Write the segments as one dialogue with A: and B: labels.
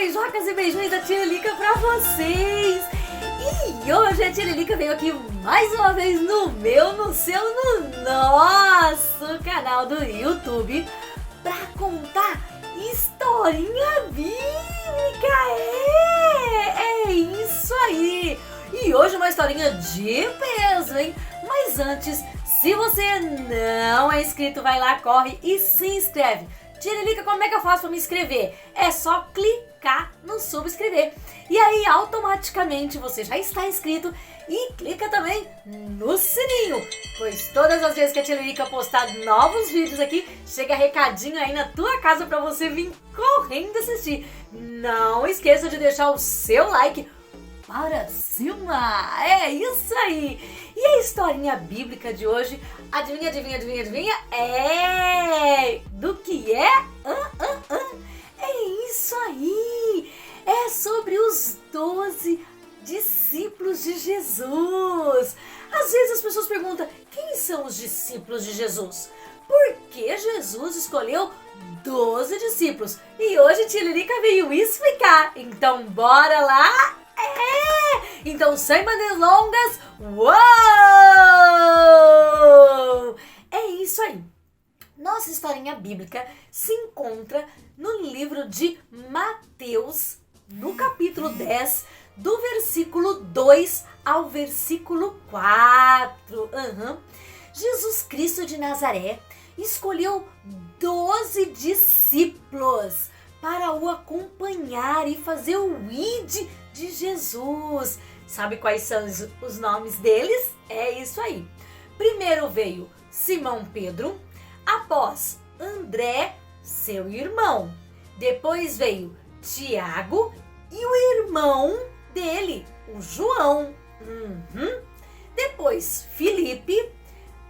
A: beijocas e beijões da Tiririca pra vocês! E hoje a Tiririca veio aqui mais uma vez no meu, no seu, no nosso canal do YouTube pra contar historinha bíblica! É isso aí! E hoje uma historinha de peso, hein? Mas antes, se você não é inscrito, vai lá, corre e se inscreve! Tiririca, como é que eu faço para me inscrever? É só clicar no subscrever. E aí, automaticamente, você já está inscrito. E clica também no sininho, pois todas as vezes que a Tiririca postar novos vídeos aqui, chega recadinho aí na tua casa para você vir correndo assistir. Não esqueça de deixar o seu like para cima. É isso aí. E a historinha bíblica de hoje, adivinha? É do que é? É isso aí. É sobre os 12 discípulos de Jesus. Às vezes as pessoas perguntam, quem são os discípulos de Jesus? Por que Jesus escolheu 12 discípulos? E hoje Tiririca veio explicar. Então bora lá? Então sem mais delongas, uou! É isso aí. Nossa historinha bíblica se encontra no livro de Mateus, no capítulo 10, do versículo 2 ao versículo 4. Jesus Cristo de Nazaré escolheu 12 discípulos para o acompanhar e fazer o ID de Jesus. Sabe quais são os nomes deles? É isso aí. Primeiro veio Simão Pedro, após André, seu irmão. Depois veio Tiago e o irmão dele, o João. Depois Filipe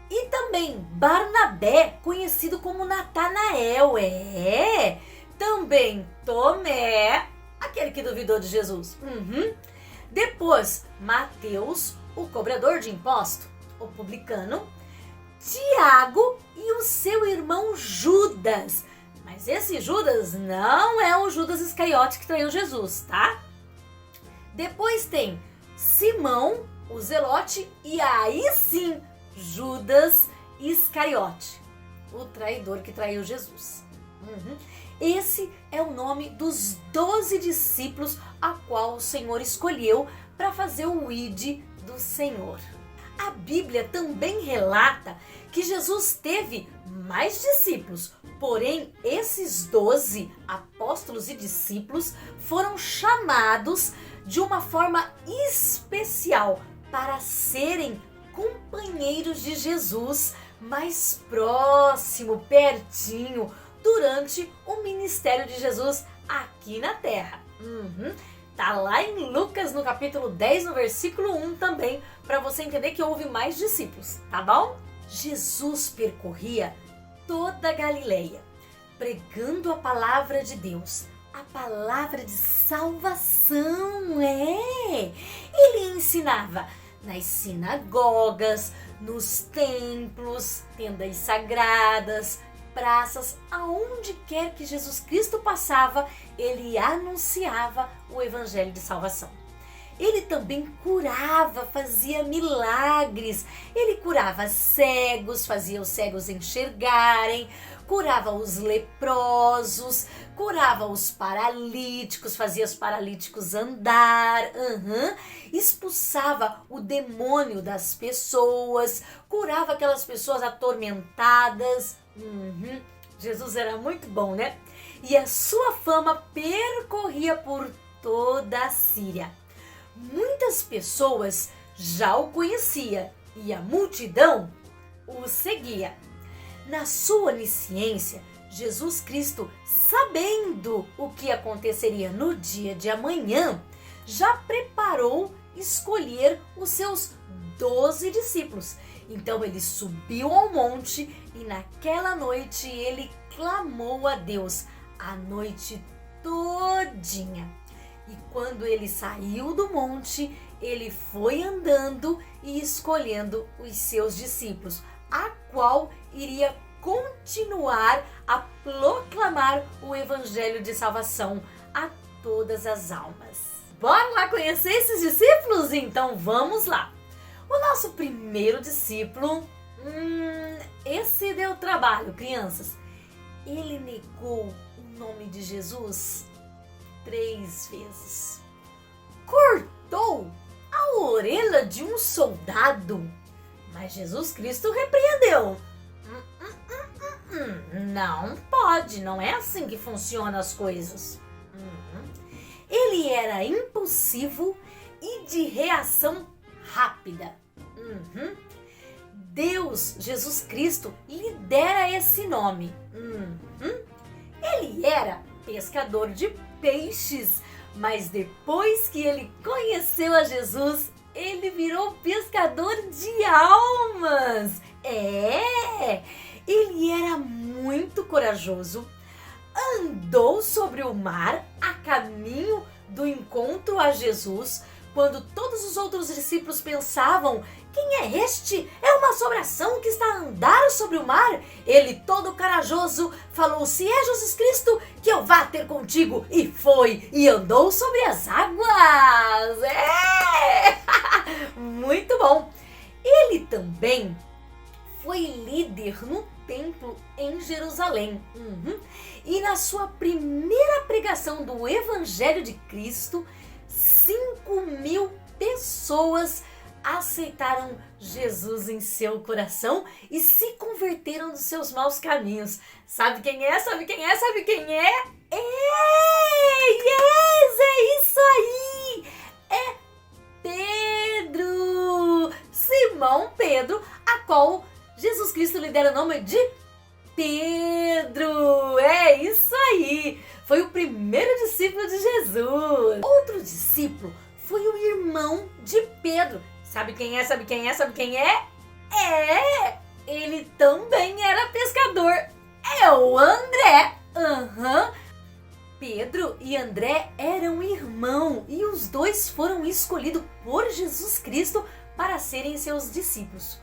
A: e também Barnabé, conhecido como Natanael. Também Tomé, aquele que duvidou de Jesus. Depois, Mateus, o cobrador de imposto, o publicano. Tiago e o seu irmão Judas. Mas esse Judas não é o Judas Iscariote que traiu Jesus, tá? Depois tem Simão, o Zelote, e aí sim, Judas Iscariote, o traidor que traiu Jesus. Esse é o nome dos 12 discípulos a qual o Senhor escolheu para fazer o ID do Senhor. A Bíblia também relata que Jesus teve mais discípulos, porém esses 12 apóstolos e discípulos foram chamados de uma forma especial para serem companheiros de Jesus mais próximo, pertinho, durante o ministério de Jesus aqui na Terra. Tá lá em Lucas, no capítulo 10, no versículo 1 também, para você entender que houve mais discípulos, tá bom? Jesus percorria toda a Galileia, pregando a palavra de Deus, a palavra de salvação, Ele ensinava nas sinagogas, nos templos, tendas sagradas, praças, aonde quer que Jesus Cristo passava, ele anunciava o evangelho de salvação. Ele também curava, fazia milagres. Ele curava cegos, fazia os cegos enxergarem, curava os leprosos, curava os paralíticos, fazia os paralíticos andar, expulsava o demônio das pessoas, curava aquelas pessoas atormentadas. Jesus era muito bom, né? E a sua fama percorria por toda a Síria. Muitas pessoas já o conheciam e a multidão o seguia. Na sua onisciência, Jesus Cristo, sabendo o que aconteceria no dia de amanhã, já preparou escolher os seus 12 discípulos. Então ele subiu ao monte e naquela noite ele clamou a Deus a noite todinha. E quando ele saiu do monte, ele foi andando e escolhendo os seus discípulos, a qual iria continuar a proclamar o evangelho de salvação a todas as almas. Bora lá conhecer esses discípulos? Então vamos lá. O nosso primeiro discípulo, esse deu trabalho, crianças. Ele negou o nome de Jesus 3 vezes. Cortou a orelha de um soldado, mas Jesus Cristo repreendeu. Não pode, não é assim que funcionam as coisas. Ele era impulsivo e de reação rápida. Deus, Jesus Cristo, lhe dera esse nome. Ele era pescador de peixes, mas depois que ele conheceu a Jesus, ele virou pescador de almas. Ele era muito corajoso, andou sobre o mar a caminho do encontro a Jesus, quando todos os outros discípulos pensavam: quem é este? É uma assombração que está a andar sobre o mar? Ele, todo corajoso, falou: se é Jesus Cristo, que eu vá ter contigo. E foi, e andou sobre as águas. Muito bom. Ele também foi líder no templo em Jerusalém. E na sua primeira pregação do Evangelho de Cristo, 5.000 pessoas aceitaram Jesus em seu coração e se converteram dos seus maus caminhos. Sabe quem é? Sabe quem é? Sabe quem é? É isso aí! É Pedro! Simão Pedro, a qual Jesus Cristo lhe dera o nome de Pedro. É isso aí! Foi o primeiro discípulo de Jesus. Outro discípulo foi o irmão de Pedro. Sabe quem é? Sabe quem é? Sabe quem é? Ele também era pescador. É o André. Pedro e André eram irmãos e os dois foram escolhidos por Jesus Cristo para serem seus discípulos.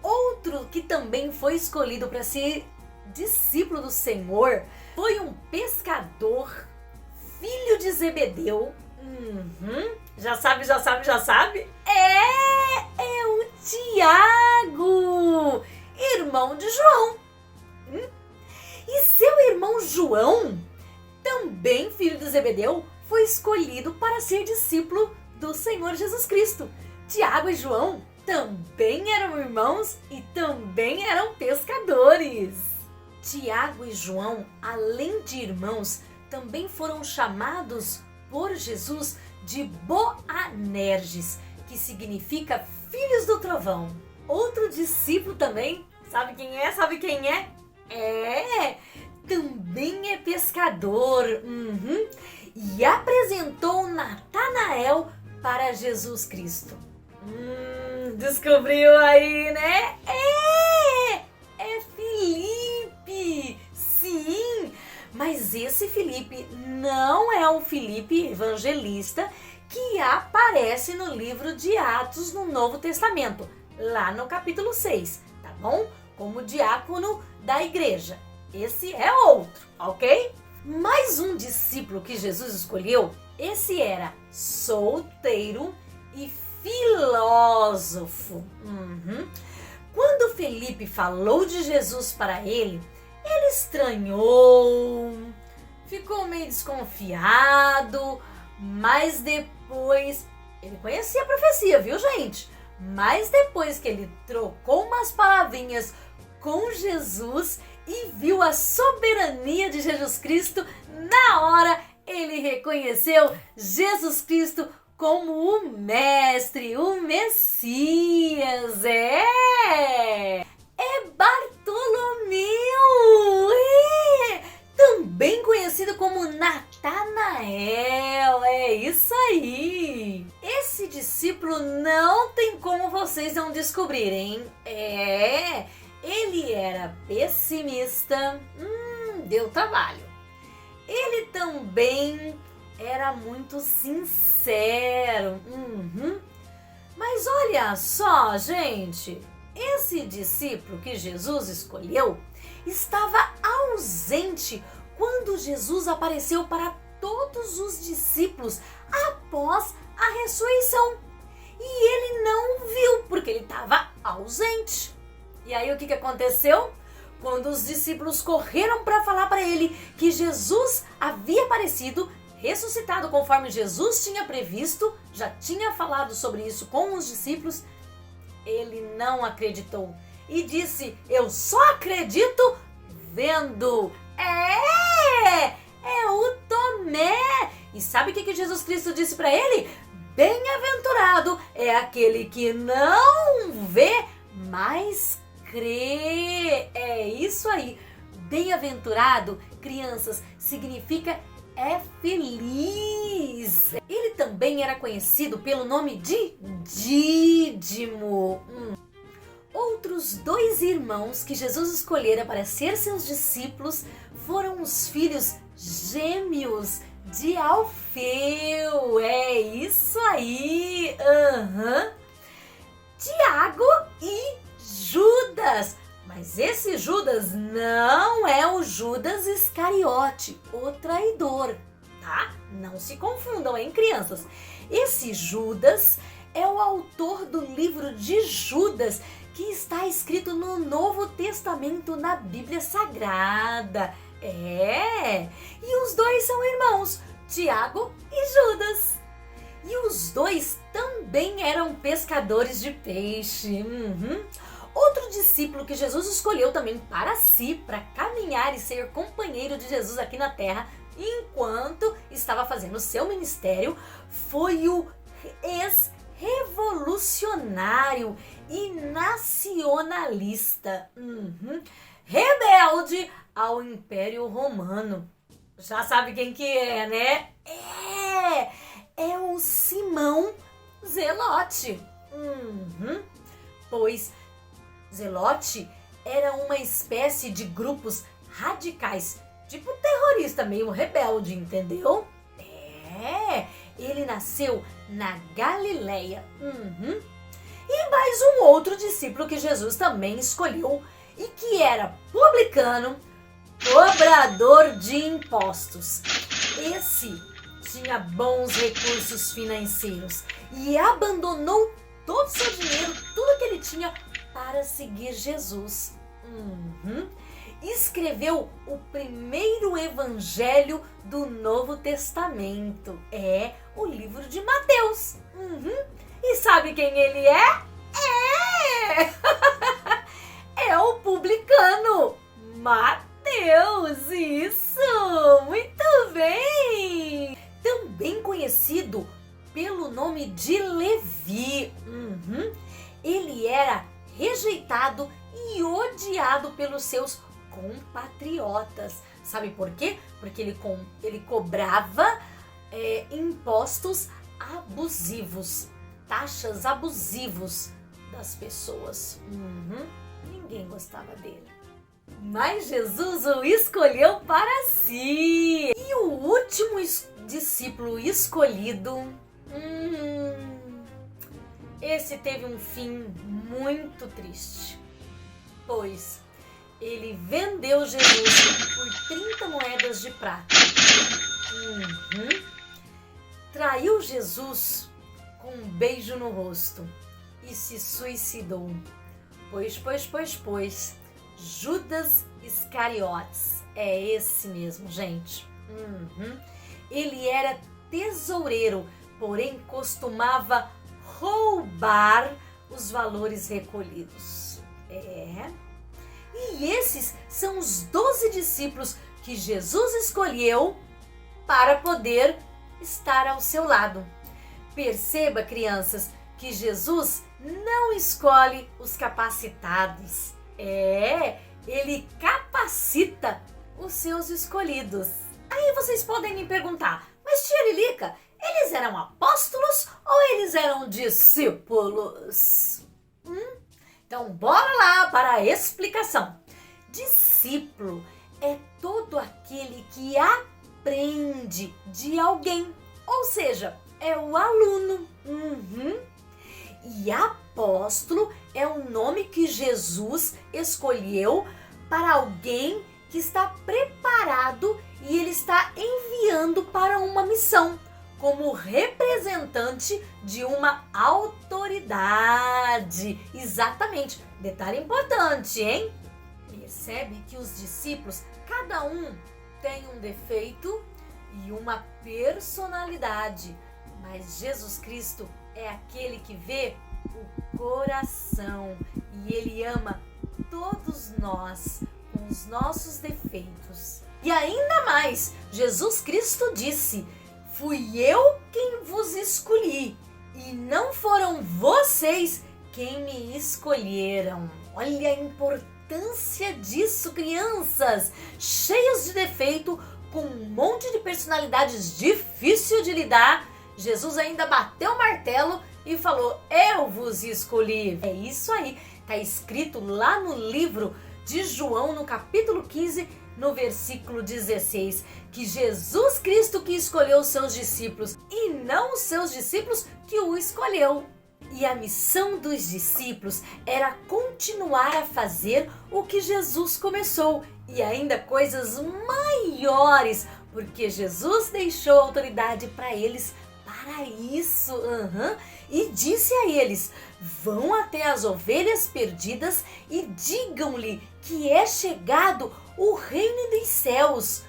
A: Outro que também foi escolhido para ser discípulo do Senhor foi um pescador, filho de Zebedeu. Já sabe? É o Tiago, irmão de João. E seu irmão João, também filho de Zebedeu, foi escolhido para ser discípulo do Senhor Jesus Cristo. Tiago e João também eram irmãos e também eram pescadores. Tiago e João, além de irmãos, também foram chamados por Jesus de Boanerges, que significa filhos do trovão. Outro discípulo também, sabe quem é? Sabe quem é? Também é pescador. E apresentou Natanael para Jesus Cristo. Descobriu aí, né? É Filipe. Sim, mas esse Filipe não é o Filipe evangelista que aparece no livro de Atos no Novo Testamento, lá no capítulo 6, tá bom? Como diácono da igreja. Esse é outro, ok? Mais um discípulo que Jesus escolheu, esse era solteiro e filósofo. Quando Felipe falou de Jesus para ele estranhou, ficou meio desconfiado, mas depois ele conhecia a profecia, viu, gente? Mas depois que ele trocou umas palavrinhas com Jesus e viu a soberania de Jesus Cristo, na hora ele reconheceu Jesus Cristo como o Mestre, o Messias. É Bartolomeu, também conhecido como Natanael. É isso aí. Esse discípulo não tem como vocês não descobrirem. Ele era pessimista, deu trabalho. Ele também era muito sincero. Mas olha só, gente, esse discípulo que Jesus escolheu estava ausente quando Jesus apareceu para todos os discípulos após a ressurreição. E ele não viu, porque ele estava ausente. E aí o que aconteceu? Quando os discípulos correram para falar para ele que Jesus havia aparecido, ressuscitado conforme Jesus tinha previsto, já tinha falado sobre isso com os discípulos, ele não acreditou e disse: eu só acredito vendo. É o Tomé. E sabe o que Jesus Cristo disse para ele? Bem-aventurado é aquele que não vê, mas crê. É isso aí. Bem-aventurado, crianças, significa feliz. Ele também era conhecido pelo nome de Dídimo. Outros 2 irmãos que Jesus escolhera para ser seus discípulos foram os filhos gêmeos de Alfeu. É isso aí. Tiago e Judas. Mas esse Judas não é o Judas Iscariote, o traidor, tá? Não se confundam, hein, crianças? Esse Judas é o autor do livro de Judas, que está escrito no Novo Testamento, na Bíblia Sagrada. E os 2 são irmãos, Tiago e Judas. E os 2 também eram pescadores de peixe. Outro discípulo que Jesus escolheu também para si, para caminhar e ser companheiro de Jesus aqui na terra, enquanto estava fazendo seu ministério, foi o ex-revolucionário e nacionalista, rebelde ao Império Romano. Já sabe quem que é, né? É o Simão Zelote. Pois Zelote era uma espécie de grupos radicais, tipo terrorista, meio rebelde, entendeu? Ele nasceu na Galileia. E mais um outro discípulo que Jesus também escolheu e que era publicano, cobrador de impostos. Esse tinha bons recursos financeiros e abandonou todo o seu dinheiro, tudo que ele tinha, para seguir Jesus. Escreveu o primeiro evangelho do Novo Testamento. É o livro de Mateus. E sabe quem ele é? É o publicano Mateus. Isso! Muito bem! Também conhecido pelo nome de Levi. Ele era rejeitado e odiado pelos seus compatriotas. Sabe por quê? Porque ele cobrava impostos abusivos, taxas abusivos das pessoas. Ninguém gostava dele. Mas Jesus o escolheu para si. E o último discípulo escolhido, esse teve um fim muito triste, pois ele vendeu Jesus por 30 moedas de prata. Traiu Jesus com um beijo no rosto e se suicidou. Pois, Judas Iscariotes. É esse mesmo, gente. Ele era tesoureiro, porém costumava roubar os valores recolhidos. E esses são os 12 discípulos que Jesus escolheu para poder estar ao seu lado. Perceba, crianças, que Jesus não escolhe os capacitados. Ele capacita os seus escolhidos. Aí vocês podem me perguntar, mas tia Lilica, eles eram apóstolos ou eles eram discípulos? Então bora lá para a explicação. Discípulo é todo aquele que aprende de alguém, ou seja, é o aluno. E apóstolo é um nome que Jesus escolheu para alguém que está preparado e ele está enviando para missão como representante de uma autoridade. Exatamente. Detalhe importante, hein? Percebe que os discípulos, cada um tem um defeito e uma personalidade, mas Jesus Cristo é aquele que vê o coração e ele ama todos nós com os nossos defeitos. E ainda mais, Jesus Cristo disse: fui eu quem vos escolhi e não foram vocês quem me escolheram. Olha a importância disso, crianças! Cheios de defeito, com um monte de personalidades difícil de lidar, Jesus ainda bateu o martelo e falou: eu vos escolhi. É isso aí, tá escrito lá no livro de João, no capítulo 15, no versículo 16, que Jesus Cristo que escolheu os seus discípulos e não os seus discípulos que o escolheu. E a missão dos discípulos era continuar a fazer o que Jesus começou e ainda coisas maiores, porque Jesus deixou autoridade para eles para isso. E disse a eles: vão até as ovelhas perdidas e digam-lhe que é chegado o reino dos céus.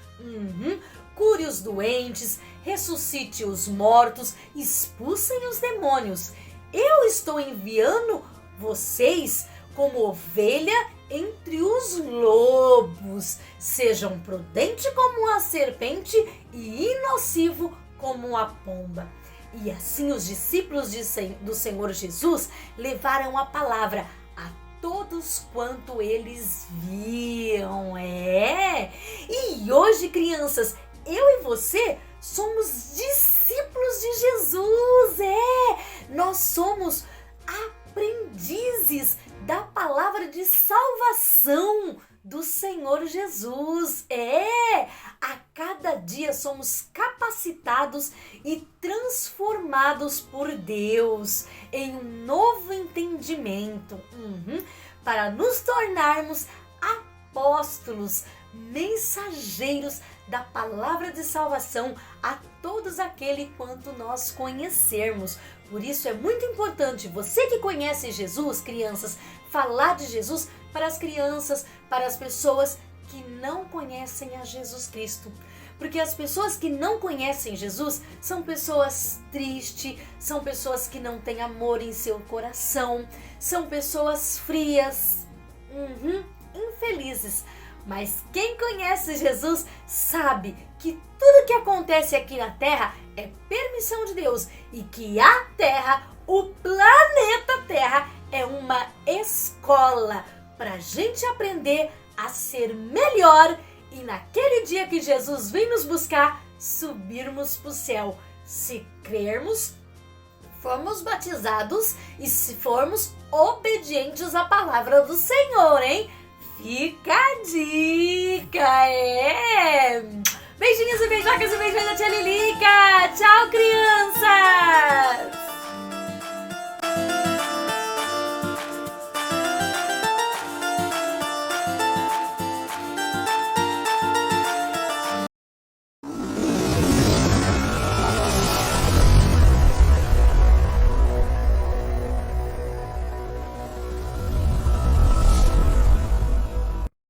A: Cure os doentes, ressuscite os mortos, expulsem os demônios. Eu estou enviando vocês como ovelha entre os lobos. Sejam prudentes como a serpente e inocível como a pomba. E assim os discípulos do Senhor Jesus levaram a palavra a todos quanto eles viam. E hoje, crianças, eu e você somos discípulos de Jesus. Nós somos aprendizes da palavra de salvação do Senhor Jesus. A cada dia somos capacitados e transformados por Deus em um novo entendimento, para nos tornarmos apóstolos, mensageiros da palavra de salvação a todos aqueles quanto nós conhecermos. Por isso é muito importante, você que conhece Jesus, crianças, falar de Jesus para as crianças, para as pessoas que não conhecem a Jesus Cristo. Porque as pessoas que não conhecem Jesus são pessoas tristes, são pessoas que não têm amor em seu coração, são pessoas frias, infelizes. Mas quem conhece Jesus sabe que tudo que acontece aqui na Terra é permissão de Deus e que a Terra, o planeta Terra, é uma escola para a gente aprender a ser melhor e naquele dia que Jesus vem nos buscar, subirmos para o céu. Se crermos, formos batizados e se formos obedientes à palavra do Senhor, hein? Fica a dica, Beijinhos e beijocas e beijões da tia Lilica. Tchau, criança!